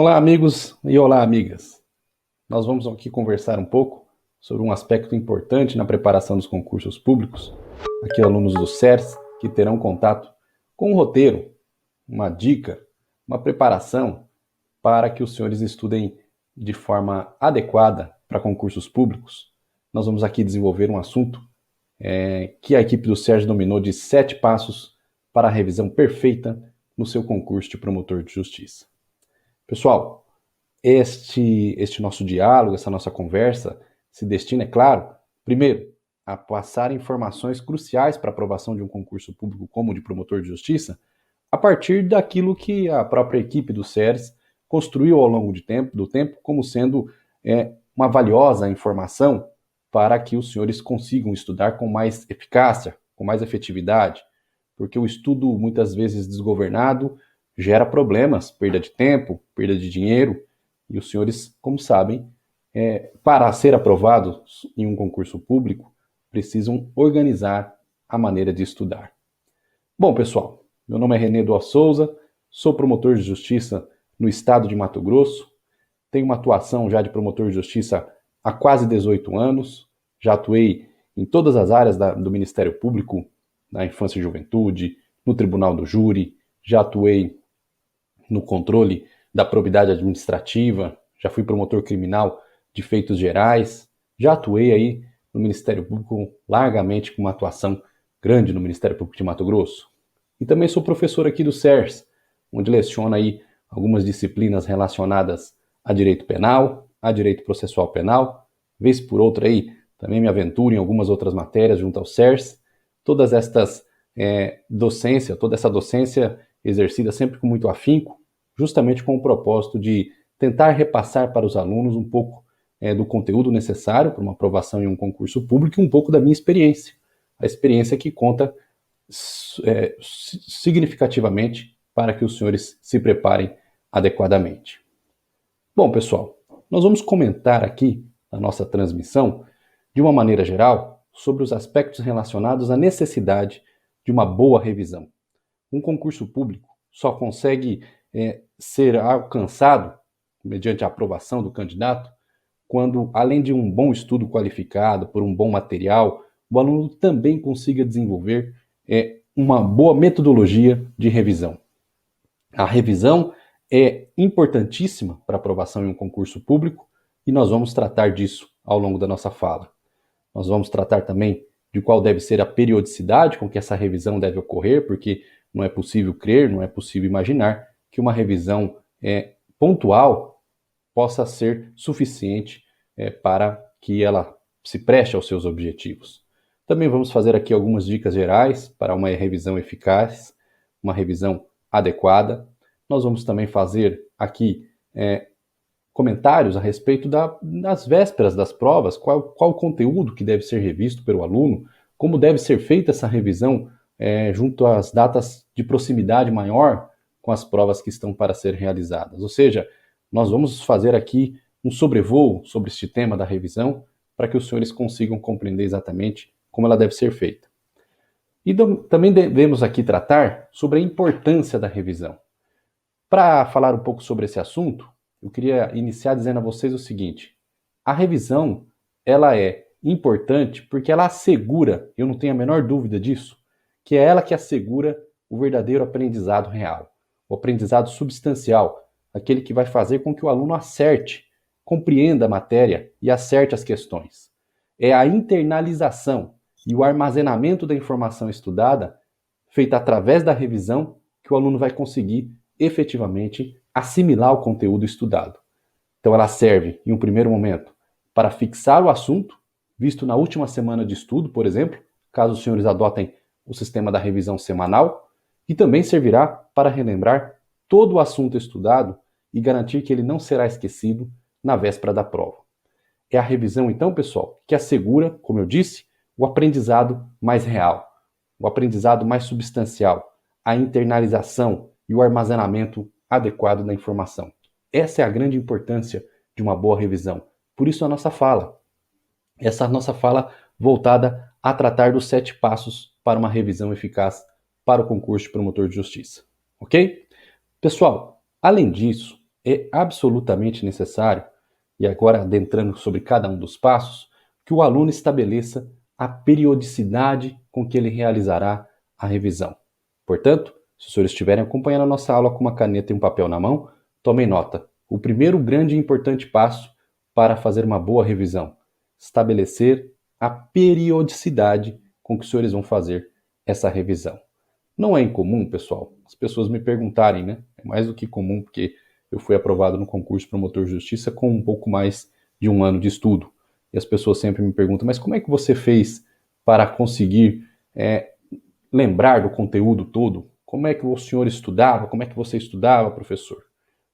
Olá, amigos e olá, amigas. Nós vamos aqui conversar um pouco sobre um aspecto importante na preparação dos concursos públicos. Aqui, alunos do SERS que terão contato com um roteiro, uma dica, uma preparação para que os senhores estudem de forma adequada para concursos públicos. Nós vamos aqui desenvolver um assunto que a equipe do SERS dominou de 7 passos para a revisão perfeita no seu concurso de promotor de justiça. Pessoal, este nosso diálogo, essa nossa conversa, se destina, é claro, primeiro, a passar informações cruciais para a aprovação de um concurso público como o de promotor de justiça, a partir daquilo que a própria equipe do SERS construiu ao longo do tempo como sendo uma valiosa informação para que os senhores consigam estudar com mais eficácia, com mais efetividade, porque o estudo, muitas vezes desgovernado, gera problemas, perda de tempo, perda de dinheiro, e os senhores, como sabem, para ser aprovados em um concurso público, precisam organizar a maneira de estudar. Bom, pessoal, meu nome é René Duas Souza, sou promotor de justiça no estado de Mato Grosso, tenho uma atuação já de promotor de justiça há quase 18 anos, já atuei em todas as áreas do Ministério Público, na infância e juventude, no Tribunal do Júri, já atuei no controle da probidade administrativa, já fui promotor criminal de feitos gerais, já atuei aí no Ministério Público largamente com uma atuação grande no Ministério Público de Mato Grosso. E também sou professor aqui do SERS, onde leciono aí algumas disciplinas relacionadas a direito penal, a direito processual penal, vez por outra aí também me aventuro em algumas outras matérias junto ao SERS. Todas estas toda essa docência exercida sempre com muito afinco, justamente com o propósito de tentar repassar para os alunos um pouco do conteúdo necessário para uma aprovação em um concurso público e um pouco da minha experiência. A experiência que conta significativamente para que os senhores se preparem adequadamente. Bom, pessoal, nós vamos comentar aqui na nossa transmissão, de uma maneira geral, sobre os aspectos relacionados à necessidade de uma boa revisão. Um concurso público só consegue ser alcançado, mediante a aprovação do candidato, quando, além de um bom estudo qualificado, por um bom material, o aluno também consiga desenvolver uma boa metodologia de revisão. A revisão é importantíssima para aprovação em um concurso público e nós vamos tratar disso ao longo da nossa fala. Nós vamos tratar também de qual deve ser a periodicidade com que essa revisão deve ocorrer, porque não é possível crer, não é possível imaginar que uma revisão pontual possa ser suficiente para que ela se preste aos seus objetivos. Também vamos fazer aqui algumas dicas gerais para uma revisão eficaz, uma revisão adequada. Nós vamos também fazer aqui comentários a respeito das vésperas das provas, qual o conteúdo que deve ser revisto pelo aluno, como deve ser feita essa revisão junto às datas de proximidade maior com as provas que estão para ser realizadas. Ou seja, nós vamos fazer aqui um sobrevoo sobre este tema da revisão para que os senhores consigam compreender exatamente como ela deve ser feita. E também devemos aqui tratar sobre a importância da revisão. Para falar um pouco sobre esse assunto, eu queria iniciar dizendo a vocês o seguinte: a revisão ela é importante porque ela assegura, eu não tenho a menor dúvida disso, que é ela que assegura o verdadeiro aprendizado real, o aprendizado substancial, aquele que vai fazer com que o aluno acerte, compreenda a matéria e acerte as questões. É a internalização e o armazenamento da informação estudada, feita através da revisão, que o aluno vai conseguir efetivamente assimilar o conteúdo estudado. Então ela serve, em um primeiro momento, para fixar o assunto, visto na última semana de estudo, por exemplo, caso os senhores adotem o sistema da revisão semanal, e também servirá para relembrar todo o assunto estudado e garantir que ele não será esquecido na véspera da prova. É a revisão, então, pessoal, que assegura, como eu disse, o aprendizado mais real, o aprendizado mais substancial, a internalização e o armazenamento adequado da informação. Essa é a grande importância de uma boa revisão. Por isso a nossa fala. Essa nossa fala voltada a tratar dos 7 passos para uma revisão eficaz para o concurso de promotor de justiça. Ok? Pessoal, além disso, é absolutamente necessário, e agora adentrando sobre cada um dos passos, que o aluno estabeleça a periodicidade com que ele realizará a revisão. Portanto, se os senhores estiverem acompanhando a nossa aula com uma caneta e um papel na mão, tomem nota. O primeiro grande e importante passo para fazer uma boa revisão: estabelecer a periodicidade com que os senhores vão fazer essa revisão. Não é incomum, pessoal, as pessoas me perguntarem, né? É mais do que comum, porque eu fui aprovado no concurso promotor de justiça com um pouco mais de um ano de estudo. E as pessoas sempre me perguntam, mas como é que você fez para conseguir lembrar do conteúdo todo? Como é que o senhor estudava? Como é que você estudava, professor?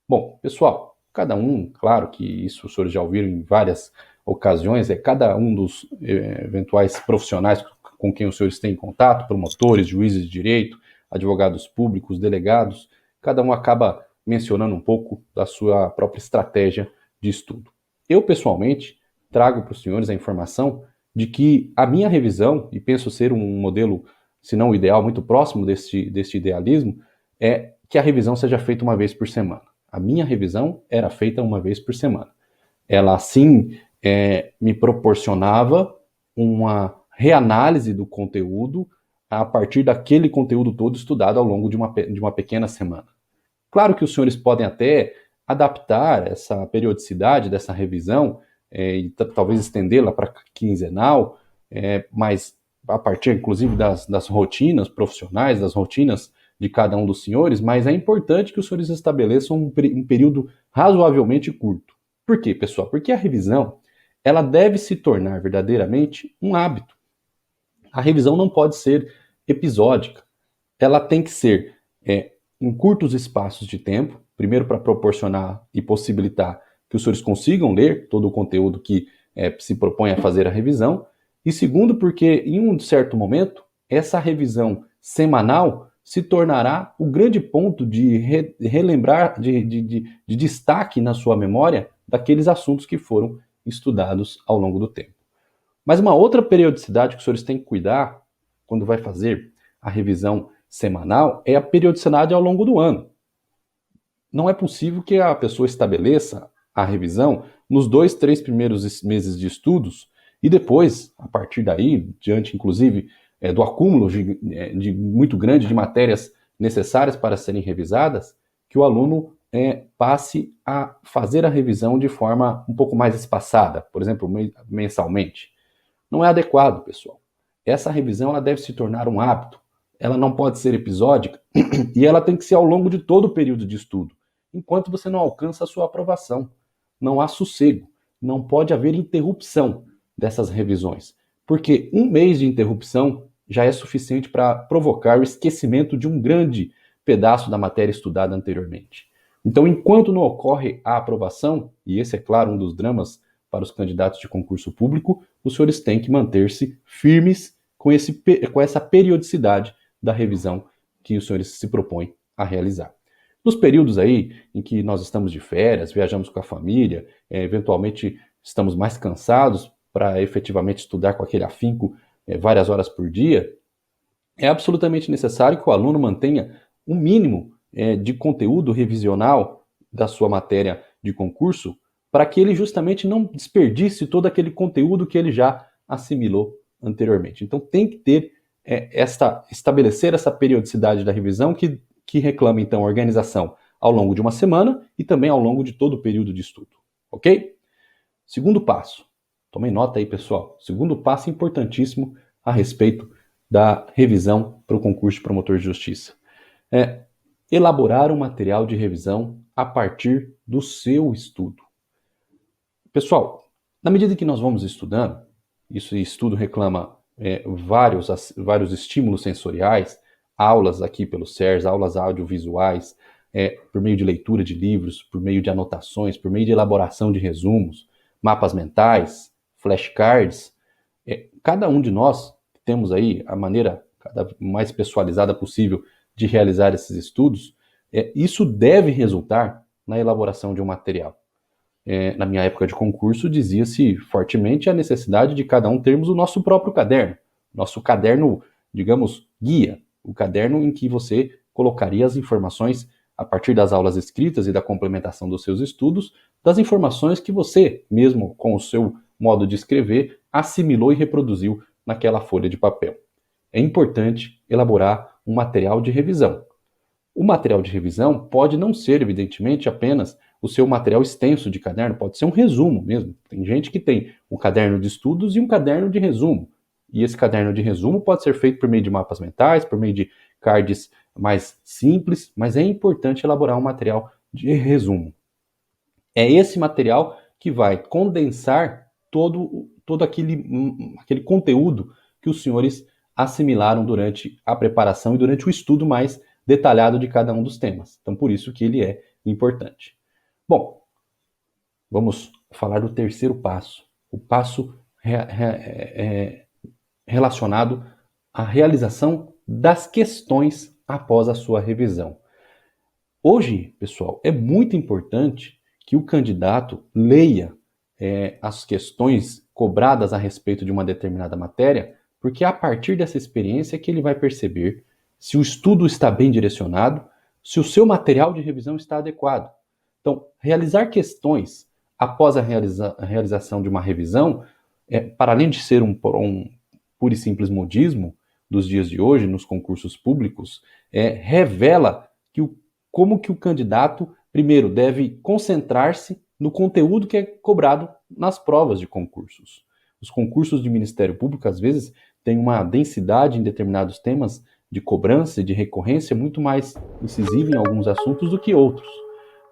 Bom, pessoal, cada um, claro que isso os senhores já ouviram em várias ocasiões, cada um dos eventuais profissionais com quem os senhores têm contato, promotores, juízes de direito, advogados públicos, delegados, cada um acaba mencionando um pouco da sua própria estratégia de estudo. Eu, pessoalmente, trago para os senhores a informação de que a minha revisão, e penso ser um modelo, se não o ideal, muito próximo deste idealismo, é que a revisão seja feita uma vez por semana. A minha revisão era feita uma vez por semana. Ela, assim, me proporcionava uma reanálise do conteúdo a partir daquele conteúdo todo estudado ao longo de uma pequena semana. Claro que os senhores podem até adaptar essa periodicidade dessa revisão e talvez estendê-la para quinzenal, mas a partir, inclusive, das rotinas profissionais, das rotinas de cada um dos senhores, mas é importante que os senhores estabeleçam um período razoavelmente curto. Por quê, pessoal? Porque a revisão, ela deve se tornar verdadeiramente um hábito. A revisão não pode ser episódica. Ela tem que ser em curtos espaços de tempo, primeiro para proporcionar e possibilitar que os senhores consigam ler todo o conteúdo que se propõe a fazer a revisão, e segundo porque em um certo momento, essa revisão semanal se tornará o grande ponto de relembrar, de destaque na sua memória daqueles assuntos que foram estudados ao longo do tempo. Mas uma outra periodicidade que os senhores têm que cuidar quando vai fazer a revisão semanal é a periodicidade ao longo do ano. Não é possível que a pessoa estabeleça a revisão nos 2, 3 primeiros meses de estudos e depois, a partir daí, diante inclusive do acúmulo de muito grande de matérias necessárias para serem revisadas, que o aluno passe a fazer a revisão de forma um pouco mais espaçada, por exemplo, mensalmente. Não é adequado, pessoal. Essa revisão ela deve se tornar um hábito. Ela não pode ser episódica e ela tem que ser ao longo de todo o período de estudo, enquanto você não alcança a sua aprovação. Não há sossego, não pode haver interrupção dessas revisões, porque um mês de interrupção já é suficiente para provocar o esquecimento de um grande pedaço da matéria estudada anteriormente. Então, enquanto não ocorre a aprovação, e esse é claro um dos dramas para os candidatos de concurso público, os senhores têm que manter-se firmes com essa periodicidade da revisão que os senhores se propõem a realizar. Nos períodos aí em que nós estamos de férias, viajamos com a família, eventualmente estamos mais cansados para efetivamente estudar com aquele afinco várias horas por dia, é absolutamente necessário que o aluno mantenha um mínimo de conteúdo revisional da sua matéria de concurso para que ele justamente não desperdice todo aquele conteúdo que ele já assimilou anteriormente. Então tem que ter estabelecer essa periodicidade da revisão que reclama então organização ao longo de uma semana e também ao longo de todo o período de estudo, ok? Segundo passo, tomem nota aí, pessoal. Segundo passo importantíssimo a respeito da revisão para o concurso de promotor de justiça. Elaborar um material de revisão a partir do seu estudo. Pessoal, na medida que nós vamos estudando, isso estudo reclama vários estímulos sensoriais, aulas aqui pelo SERS, aulas audiovisuais, por meio de leitura de livros, por meio de anotações, por meio de elaboração de resumos, mapas mentais, flashcards. Cada um de nós temos aí a maneira mais pessoalizada possível de realizar esses estudos. Isso deve resultar na elaboração de um material. Na minha época de concurso, dizia-se fortemente a necessidade de cada um termos o nosso próprio caderno. Nosso caderno, digamos, guia. O caderno em que você colocaria as informações a partir das aulas escritas e da complementação dos seus estudos, das informações que você, mesmo com o seu modo de escrever, assimilou e reproduziu naquela folha de papel. É importante elaborar um material de revisão. O material de revisão pode não ser, evidentemente, apenas o seu material extenso de caderno, pode ser um resumo mesmo. Tem gente que tem um caderno de estudos e um caderno de resumo. E esse caderno de resumo pode ser feito por meio de mapas mentais, por meio de cards mais simples, mas é importante elaborar um material de resumo. É esse material que vai condensar todo aquele conteúdo que os senhores assimilaram durante a preparação e durante o estudo mais detalhado de cada um dos temas. Então, por isso que ele é importante. Bom, vamos falar do terceiro passo. O passo relacionado à realização das questões após a sua revisão. Hoje, pessoal, é muito importante que o candidato leia as questões cobradas a respeito de uma determinada matéria, porque é a partir dessa experiência que ele vai perceber se o estudo está bem direcionado, se o seu material de revisão está adequado. Então, realizar questões após a realização de uma revisão, para além de ser um puro e simples modismo dos dias de hoje nos concursos públicos, revela como que o candidato, primeiro, deve concentrar-se no conteúdo que é cobrado nas provas de concursos. Os concursos de Ministério Público, às vezes, têm uma densidade em determinados temas de cobrança e de recorrência muito mais incisiva em alguns assuntos do que outros.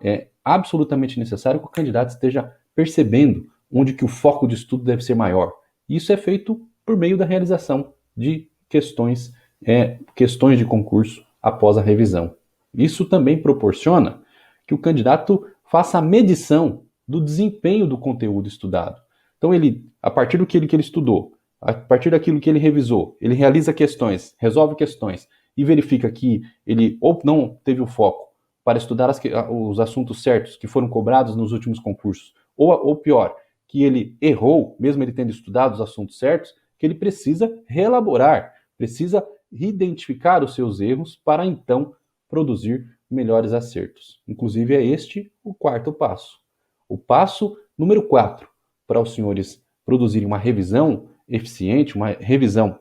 É absolutamente necessário que o candidato esteja percebendo onde que o foco de estudo deve ser maior. Isso é feito por meio da realização de questões de concurso após a revisão. Isso também proporciona que o candidato faça a medição do desempenho do conteúdo estudado. Então, ele, a partir do que ele estudou, a partir daquilo que ele revisou, ele realiza questões, resolve questões e verifica que ele ou não teve o foco para estudar os assuntos certos que foram cobrados nos últimos concursos, ou pior, que ele errou, mesmo ele tendo estudado os assuntos certos, que ele precisa reelaborar, precisa identificar os seus erros para então produzir melhores acertos. Inclusive é este o quarto passo. O passo número 4 para os senhores produzirem uma revisão eficiente, uma revisão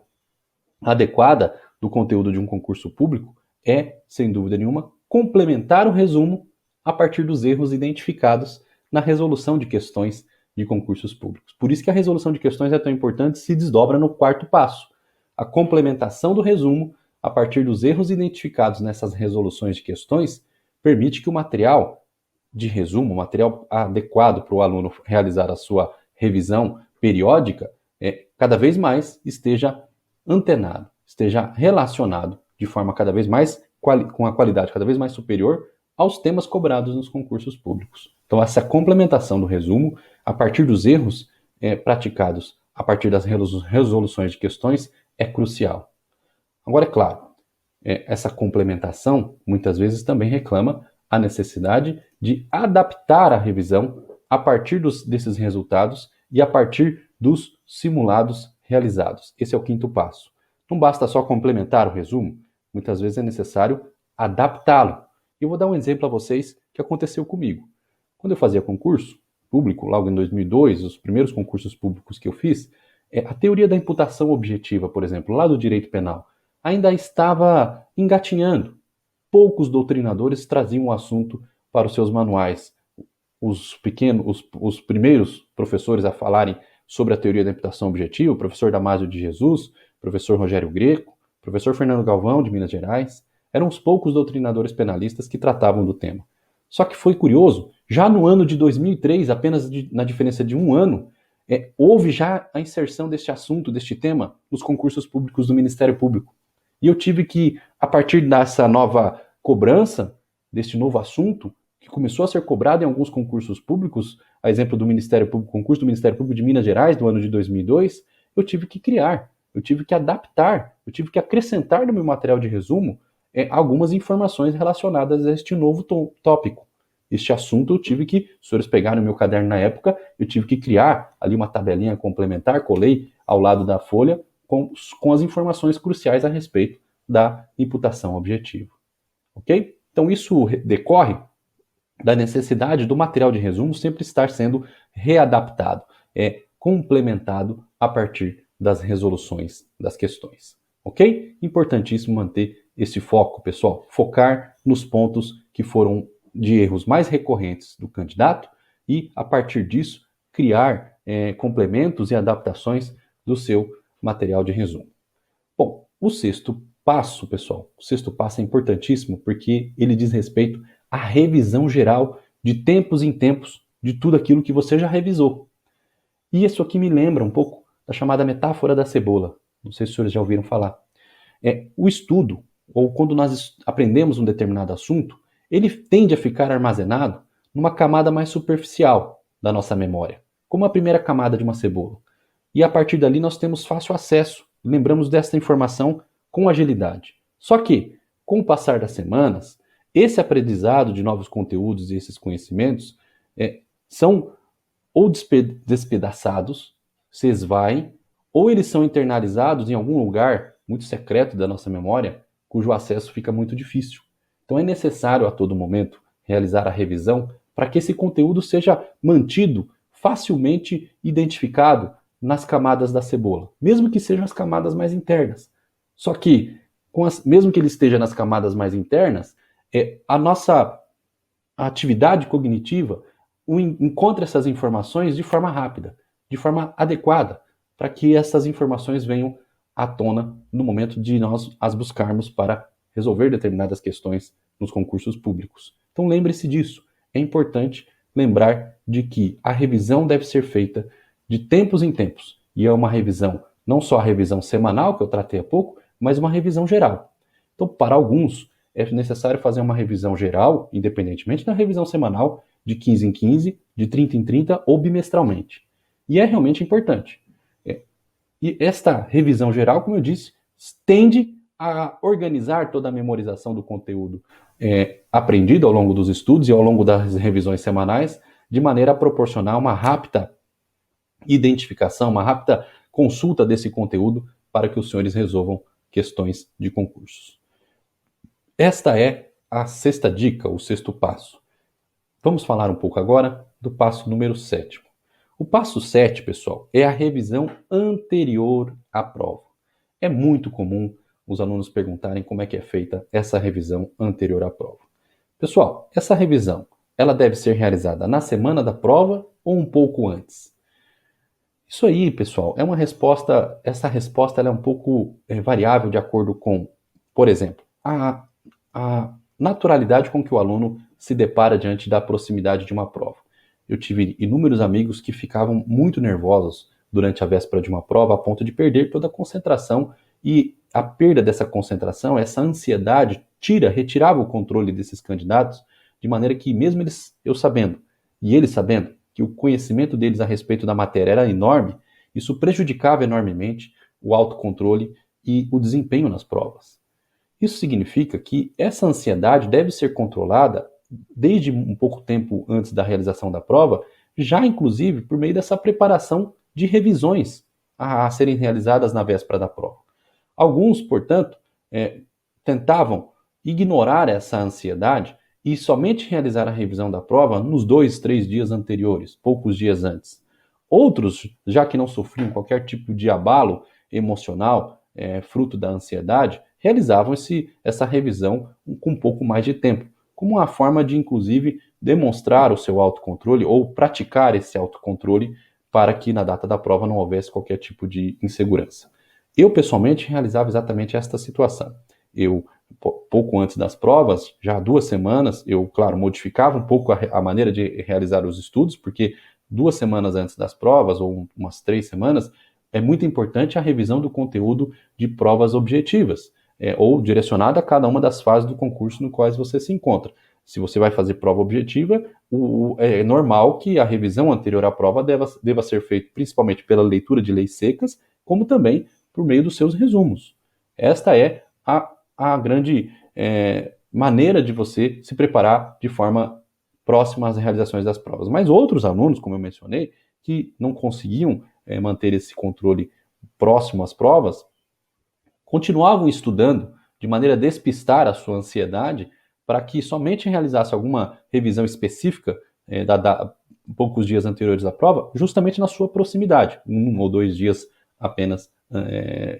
adequada do conteúdo de um concurso público é, sem dúvida nenhuma, complementar o resumo a partir dos erros identificados na resolução de questões de concursos públicos. Por isso que a resolução de questões é tão importante e se desdobra no quarto passo. A complementação do resumo a partir dos erros identificados nessas resoluções de questões permite que o material de resumo, o material adequado para o aluno realizar a sua revisão periódica, cada vez mais esteja antenado, esteja relacionado de forma cada vez mais, com a qualidade cada vez mais superior aos temas cobrados nos concursos públicos. Então, essa complementação do resumo, a partir dos erros praticados, a partir das resoluções de questões, é crucial. Agora, é claro, essa complementação muitas vezes também reclama a necessidade de adaptar a revisão a partir desses resultados e a partir dos simulados realizados. Esse é o quinto passo. Não basta só complementar o resumo, muitas vezes é necessário adaptá-lo. Eu vou dar um exemplo a vocês que aconteceu comigo. Quando eu fazia concurso público, logo em 2002, os primeiros concursos públicos que eu fiz, a teoria da imputação objetiva, por exemplo, lá do direito penal, ainda estava engatinhando. Poucos doutrinadores traziam o assunto para os seus manuais. Os primeiros professores a falarem sobre a teoria da imputação objetiva, o professor Damásio de Jesus, o professor Rogério Greco, o professor Fernando Galvão, de Minas Gerais, eram os poucos doutrinadores penalistas que tratavam do tema. Só que foi curioso, já no ano de 2003, apenas na diferença de um ano, houve já a inserção deste assunto, deste tema, nos concursos públicos do Ministério Público. E eu tive que, a partir dessa nova cobrança, deste novo assunto, que começou a ser cobrado em alguns concursos públicos, a exemplo do Ministério Público, concurso do Ministério Público de Minas Gerais, do ano de 2002, eu tive que criar, eu tive que adaptar, eu tive que acrescentar no meu material de resumo algumas informações relacionadas a este novo tópico. Este assunto eu tive que, os senhores pegaram o meu caderno na época, eu tive que criar ali uma tabelinha complementar, colei ao lado da folha com as informações cruciais a respeito da imputação objetiva. Ok? Então isso decorre da necessidade do material de resumo sempre estar sendo readaptado, complementado a partir das resoluções das questões. Ok? Importantíssimo manter esse foco, pessoal. Focar nos pontos que foram de erros mais recorrentes do candidato e, a partir disso, criar complementos e adaptações do seu material de resumo. Bom, o sexto passo, pessoal, o sexto passo é importantíssimo porque ele diz respeito à revisão geral de tempos em tempos de tudo aquilo que você já revisou. E isso aqui me lembra um pouco da chamada metáfora da cebola. Não sei se os senhores já ouviram falar. O estudo, ou quando nós aprendemos um determinado assunto, ele tende a ficar armazenado numa camada mais superficial da nossa memória, como a primeira camada de uma cebola. E a partir dali nós temos fácil acesso, lembramos dessa informação com agilidade. Só que, com o passar das semanas, esse aprendizado de novos conteúdos e esses conhecimentos são ou despedaçados, se esvaem, ou eles são internalizados em algum lugar muito secreto da nossa memória, cujo acesso fica muito difícil. Então é necessário a todo momento realizar a revisão para que esse conteúdo seja mantido facilmente identificado nas camadas da cebola, mesmo que sejam as camadas mais internas. Só que, mesmo que ele esteja nas camadas mais internas, a nossa atividade cognitiva encontra essas informações de forma rápida, de forma adequada, para que essas informações venham à tona no momento de nós as buscarmos para resolver determinadas questões nos concursos públicos. Então lembre-se disso. É importante lembrar de que a revisão deve ser feita de tempos em tempos. E é uma revisão, não só a revisão semanal, que eu tratei há pouco, mas uma revisão geral. Então, para alguns, é necessário fazer uma revisão geral, independentemente da revisão semanal, de 15 em 15, de 30 em 30 ou bimestralmente. E é realmente importante. E esta revisão geral, como eu disse, tende a organizar toda a memorização do conteúdo aprendido ao longo dos estudos e ao longo das revisões semanais, de maneira a proporcionar uma rápida identificação, uma rápida consulta desse conteúdo para que os senhores resolvam questões de concursos. Esta é a sexta dica, o sexto passo. Vamos falar um pouco agora do passo número 7. O passo 7, pessoal, é a revisão anterior à prova. É muito comum os alunos perguntarem como é que é feita essa revisão anterior à prova. Pessoal, essa revisão, ela deve ser realizada na semana da prova ou um pouco antes? Isso aí, pessoal, é uma resposta, essa resposta ela é um pouco variável de acordo com, por exemplo, a naturalidade com que o aluno se depara diante da proximidade de uma prova. Eu tive inúmeros amigos que ficavam muito nervosos durante a véspera de uma prova a ponto de perder toda a concentração e a perda dessa concentração, essa ansiedade, retirava o controle desses candidatos de maneira que mesmo eu sabendo e eles sabendo que o conhecimento deles a respeito da matéria era enorme, isso prejudicava enormemente o autocontrole e o desempenho nas provas. Isso significa que essa ansiedade deve ser controlada desde um pouco tempo antes da realização da prova, já inclusive por meio dessa preparação de revisões a serem realizadas na véspera da prova. Alguns, portanto, tentavam ignorar essa ansiedade e somente realizar a revisão da prova nos 2, 3 dias anteriores, poucos dias antes. Outros, já que não sofriam qualquer tipo de abalo emocional, fruto da ansiedade, realizavam essa revisão com um pouco mais de tempo, como uma forma de, inclusive, demonstrar o seu autocontrole ou praticar esse autocontrole para que na data da prova não houvesse qualquer tipo de insegurança. Eu, pessoalmente, realizava exatamente esta situação. Eu, pouco antes das provas, já há 2 semanas, eu, claro, modificava um pouco a maneira de realizar os estudos, porque 2 semanas antes das provas, ou umas 3 semanas, é muito importante a revisão do conteúdo de provas objetivas, ou direcionada a cada uma das fases do concurso no quais você se encontra. Se você vai fazer prova objetiva, é normal que a revisão anterior à prova deva ser feita principalmente pela leitura de leis secas, como também por meio dos seus resumos. Esta é a grande maneira de você se preparar de forma próxima às realizações das provas. Mas outros alunos, como eu mencionei, que não conseguiam manter esse controle próximo às provas, continuavam estudando de maneira a despistar a sua ansiedade para que somente realizasse alguma revisão específica poucos dias anteriores à prova, justamente na sua proximidade, 1 ou 2 dias apenas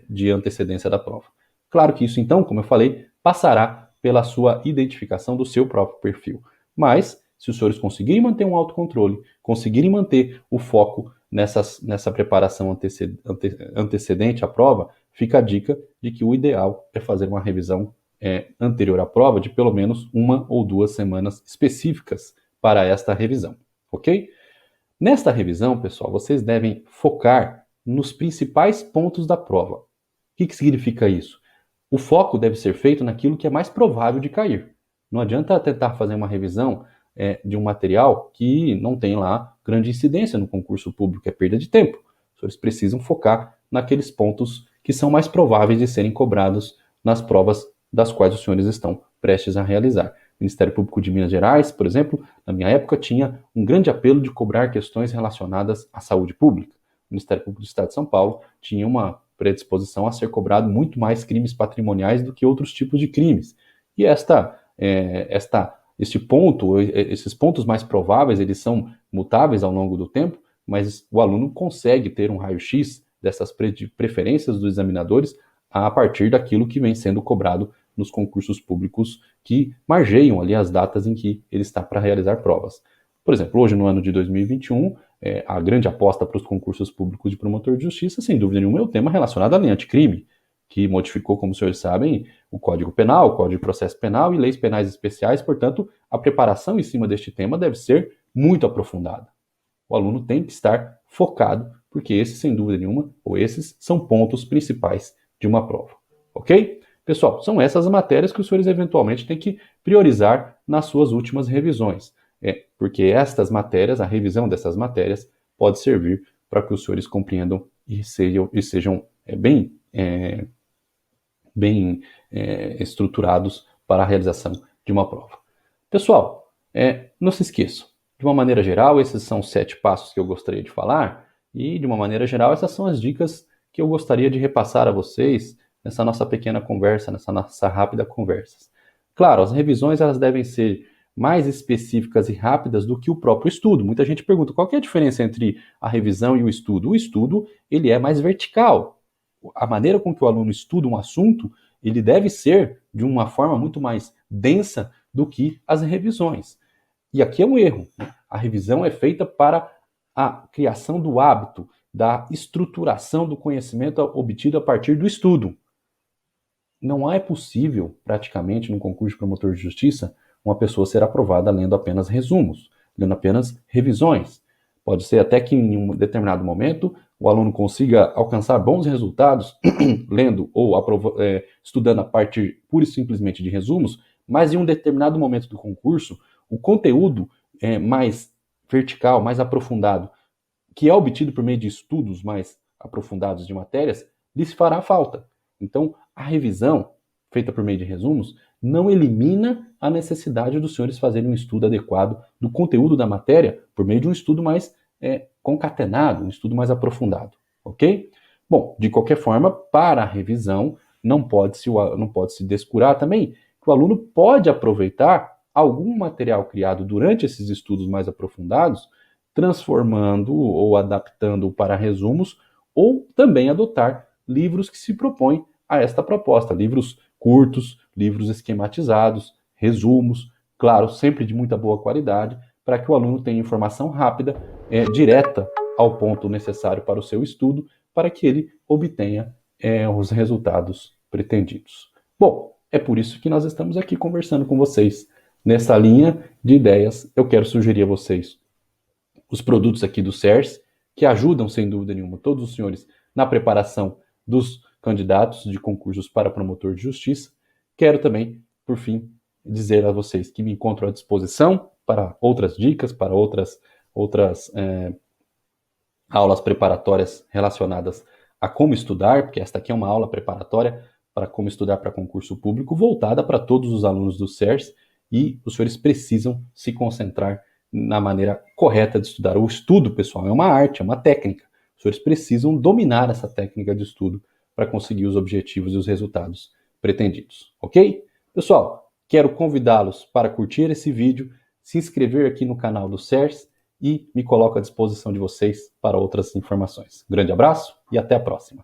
de antecedência da prova. Claro que isso, então, como eu falei, passará pela sua identificação do seu próprio perfil. Mas, se os senhores conseguirem manter um autocontrole, conseguirem manter o foco nessa preparação antecedente à prova, fica a dica de que o ideal é fazer uma revisão anterior à prova de pelo menos 1 ou 2 semanas específicas para esta revisão, ok? Nesta revisão, pessoal, vocês devem focar nos principais pontos da prova. O que significa isso? O foco deve ser feito naquilo que é mais provável de cair. Não adianta tentar fazer uma revisão de um material que não tem lá grande incidência no concurso público, é perda de tempo. Os senhores precisam focar naqueles pontos que são mais prováveis de serem cobrados nas provas das quais os senhores estão prestes a realizar. O Ministério Público de Minas Gerais, por exemplo, na minha época, tinha um grande apelo de cobrar questões relacionadas à saúde pública. O Ministério Público do Estado de São Paulo tinha uma predisposição a ser cobrado muito mais crimes patrimoniais do que outros tipos de crimes. E esses pontos mais prováveis, eles são mutáveis ao longo do tempo, mas o aluno consegue ter um raio-x dessas preferências dos examinadores a partir daquilo que vem sendo cobrado nos concursos públicos que margeiam ali as datas em que ele está para realizar provas. Por exemplo, hoje no ano de 2021, a grande aposta para os concursos públicos de promotor de justiça, sem dúvida nenhuma, é o tema relacionado à lei anticrime, que modificou, como os senhores sabem, o Código Penal, o Código de Processo Penal e leis penais especiais. Portanto, a preparação em cima deste tema deve ser muito aprofundada. O aluno tem que estar focado, porque esses, sem dúvida nenhuma, ou esses são pontos principais de uma prova. Ok? Pessoal, são essas matérias que os senhores eventualmente têm que priorizar nas suas últimas revisões. Porque estas matérias, a revisão dessas matérias, pode servir para que os senhores compreendam e sejam bem estruturados para a realização de uma prova. Pessoal, não se esqueçam, de uma maneira geral, esses são os 7 passos que eu gostaria de falar, e de uma maneira geral, essas são as dicas que eu gostaria de repassar a vocês nessa nossa pequena conversa, nessa nossa rápida conversa. Claro, as revisões elas devem ser mais específicas e rápidas do que o próprio estudo. Muita gente pergunta qual que é a diferença entre a revisão e o estudo. O estudo ele é mais vertical. A maneira com que o aluno estuda um assunto, ele deve ser de uma forma muito mais densa do que as revisões. E aqui é um erro. A revisão é feita para a criação do hábito, da estruturação do conhecimento obtido a partir do estudo. Não é possível, praticamente, no concurso de promotor de justiça, uma pessoa ser aprovada lendo apenas resumos, lendo apenas revisões. Pode ser até que em um determinado momento o aluno consiga alcançar bons resultados lendo ou estudando a partir pura e simplesmente de resumos, mas em um determinado momento do concurso, o conteúdo mais vertical, mais aprofundado, que é obtido por meio de estudos mais aprofundados de matérias, lhes fará falta. Então, a revisão, feita por meio de resumos, não elimina a necessidade dos senhores fazerem um estudo adequado do conteúdo da matéria por meio de um estudo mais concatenado, um estudo mais aprofundado, ok? Bom, de qualquer forma, para a revisão, não pode se descurar também que o aluno pode aproveitar algum material criado durante esses estudos mais aprofundados, transformando ou adaptando para resumos, ou também adotar livros que se propõem a esta proposta, livros curtos, livros esquematizados, resumos, claro, sempre de muita boa qualidade, para que o aluno tenha informação rápida, direta ao ponto necessário para o seu estudo, para que ele obtenha os resultados pretendidos. Bom, é por isso que nós estamos aqui conversando com vocês. Nessa linha de ideias, eu quero sugerir a vocês os produtos aqui do CERS, que ajudam, sem dúvida nenhuma, todos os senhores na preparação dos candidatos de concursos para promotor de justiça. Quero também, por fim, dizer a vocês que me encontro à disposição para outras dicas, para outras aulas preparatórias relacionadas a como estudar, porque esta aqui é uma aula preparatória para como estudar para concurso público, voltada para todos os alunos do CERS, e os senhores precisam se concentrar na maneira correta de estudar. O estudo, pessoal, é uma arte, é uma técnica. Os senhores precisam dominar essa técnica de estudo para conseguir os objetivos e os resultados pretendidos, ok? Pessoal, Quero convidá-los para curtir esse vídeo, se inscrever aqui no canal do CERS e me coloco à disposição de vocês para outras informações. Grande abraço e até a próxima.